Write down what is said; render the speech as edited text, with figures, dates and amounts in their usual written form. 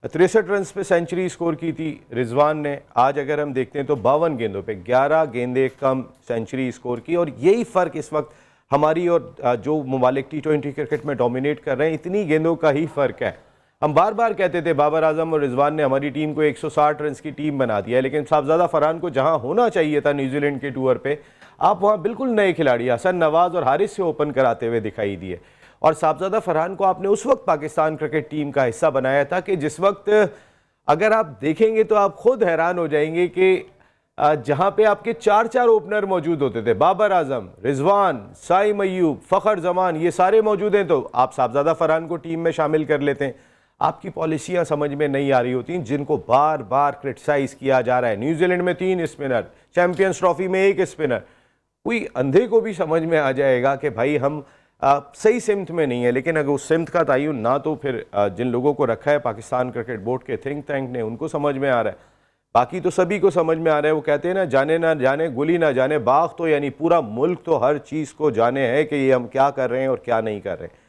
63 run पे century score की थी रिजवान ने। आज अगर हम देखते हैं तो 52 गेंदों पे 11 गेंदें कम सेंचुरी स्कोर की, और यही फ़र्क इस वक्त हमारी और जो ममालिक T20 क्रिकेट में डोमिनेट कर रहे हैं, इतनी गेंदों का ही फ़र्क है। हम बार बार कहते थे बाबर आजम और रिजवान ने हमारी टीम को 160 रन की टीम बना दिया है, लेकिन साहबजादा फरहान को जहां होना चाहिए था न्यूजीलैंड के टूर पे, आप वहां बिल्कुल नए खिलाड़ी हसन नवाज और हारिस से ओपन कराते हुए दिखाई दिए। और साहबजादा फरहान को आपने उस वक्त पाकिस्तान क्रिकेट टीम का हिस्सा बनाया था कि जिस वक्त अगर आप देखेंगे तो आप खुद हैरान हो जाएंगे कि जहां पे आपके चार चार ओपनर मौजूद होते थे, बाबर आजम, रिजवान, साइम अय्यूब, फ़खर जमान, ये सारे मौजूद हैं, तो आप साहबजादा फरहान को टीम में शामिल कर लेते हैं। आपकी पॉलिसियां समझ में नहीं आ रही होती, जिनको बार बार क्रिटिसाइज किया जा रहा है। न्यूजीलैंड में 3 स्पिनर, चैंपियंस ट्रॉफी में 1 स्पिनर। कोई अंधे को भी समझ में आ जाएगा कि भाई हम सही सिमत में नहीं है, लेकिन अगर उस सिमत का तयन ना तो फिर जिन लोगों को रखा है पाकिस्तान क्रिकेट बोर्ड के थिंक टैंक ने, उनको समझ में आ रहा है, बाकी तो सभी को समझ में आ रहा है। वो कहते हैं ना जाने गुली ना जाने बाग, तो यानी पूरा मुल्क तो हर चीज़ को जाने है कि ये हम क्या कर रहे हैं और क्या नहीं कर रहे हैं।